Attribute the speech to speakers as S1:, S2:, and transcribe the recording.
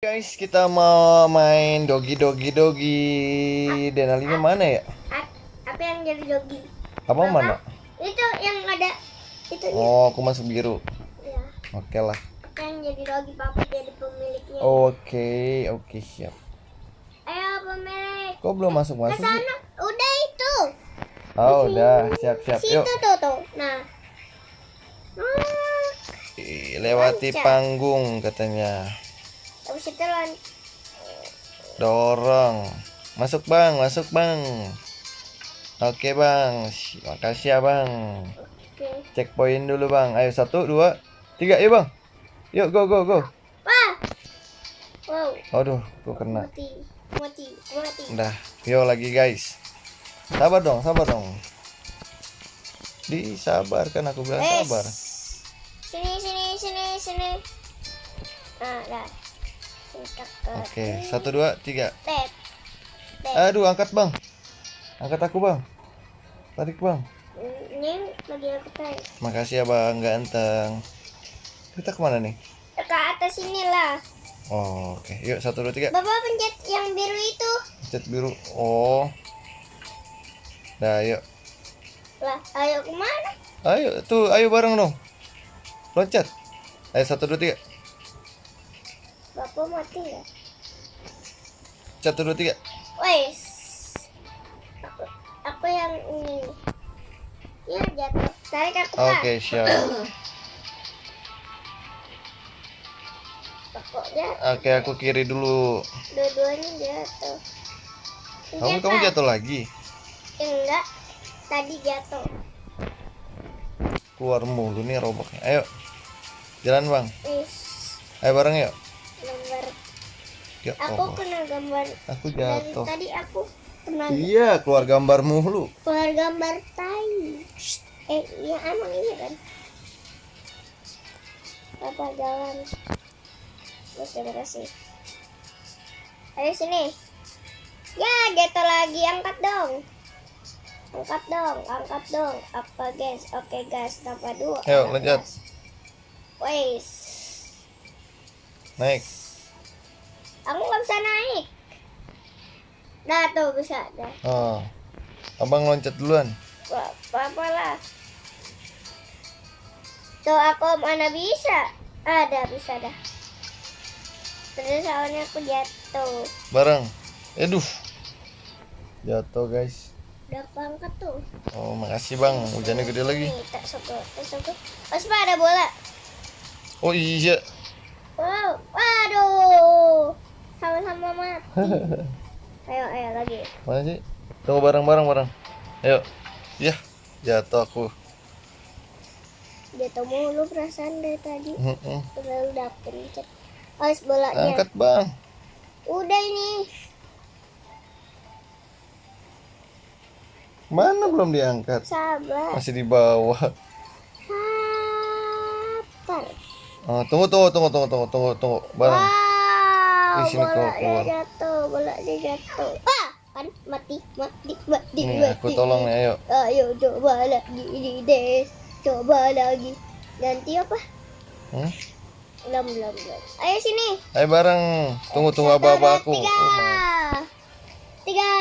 S1: Guys, kita mau main dogi. Denalinya mana ya?
S2: Apa yang jadi dogi?
S1: Apa mana?
S2: Itu yang ada itu.
S1: Oh, aku masuk biru.
S2: Ya.
S1: Oke lah.
S2: Apa yang jadi dogi? Papa jadi pemiliknya.
S1: Oke, siap.
S2: Ayo pemilik.
S1: Kok belum masuk
S2: Ke
S1: sih?
S2: sana. Udah itu.
S1: Oh, udah, siap.
S2: Situ
S1: Yuk.
S2: tuh. Nah.
S1: Lewati
S2: Loncat.
S1: panggung katanya.
S2: Habis itu
S1: Dorong. Masuk, Bang. Oke, Bang. Makasih ya, Bang.
S2: Oke.
S1: Checkpoint dulu, Bang. Ayo 1, 2, 3, yuk, Bang. Yuk, go.
S2: Wah. Wow.
S1: Aduh, aku kena.
S2: Mati.
S1: Udah, yuk lagi guys. Sabar dong. Disabarkan, aku bilang sabar.
S2: Sini. Nah, dah.
S1: Oke, 1, 2, 3.
S2: Tep.
S1: Aduh, angkat Bang. Angkat aku Bang. Tarik Bang.
S2: Ini lagi aku tarik.
S1: Makasih ya Bang, ganteng. Kita kemana nih?
S2: Ke atas inilah.
S1: Oh, oke. Yuk 1, 2, 3.
S2: Bapak pencet yang biru itu.
S1: Pencet biru. Oh. Dah, yuk.
S2: Lah, ayo kemana?
S1: Ayo bareng dong. Loncat. Ayo 1, 2, 3.
S2: Bapak mati ya?
S1: 1, 2, 3.
S2: Wes. Aku yang ini. Ya jatuh. Tarik aku Kak.
S1: Oke, siap.
S2: Pokoknya
S1: Oke, aku kiri dulu.
S2: dua-duanya jatuh.
S1: Kamu jatuh lagi.
S2: Enggak. Tadi jatuh.
S1: Keluar mulu nih roboknya. Ayo. Jalan Bang.
S2: Wes.
S1: Ayo bareng yuk.
S2: Gambar.
S1: Yuk.
S2: Aku kena gambar.
S1: Aku
S2: Dari
S1: jatuh.
S2: tadi aku kena
S1: Iya, keluar gambar mulu.
S2: keluar gambar tai. Iya emang iya kan. Apa jalan? Terima kasih. Ayo sini. Ya jatuh lagi, angkat dong. Apa guys? Oke guys, tambah 2.
S1: Ayo lanjut.
S2: Wes.
S1: Naik.
S2: Aku nggak bisa naik. Nah tuh bisa dah.
S1: Oh. Abang loncat duluan.
S2: Apa lah. Tuh aku mana bisa? Ada bisa dah. Terus soalnya aku jatuh.
S1: Bareng. Aduh. Jatuh guys.
S2: Udah angkat tuh.
S1: Oh, makasih Bang. Hujannya gede lagi.
S2: Nih, tak sokok. Pas ada bola.
S1: Oh iya.
S2: Wow, waduh. Sama-sama mati. Ayo lagi.
S1: Mana sih? Tunggu bareng. Ayo. Yah, jatuh aku.
S2: Jatuh mulu perasaan dari tadi.
S1: Heeh.
S2: Udah pencet. Pas bolanya.
S1: Angkat Bang.
S2: Udah ini.
S1: Mana belum diangkat?
S2: Sabar.
S1: Masih di bawah.
S2: Sabar.
S1: Oh, tunggu. Bareng.
S2: Wow,
S1: Di sini keluar.
S2: bolanya jatuh. Kan mati.
S1: Nih, aku tolong nih, ayo.
S2: Ayo coba lagi di des. Coba lagi. Ganti apa? Belum. Ayo sini.
S1: Ayo bareng. Tunggu aba-aba aku.
S2: Tiga.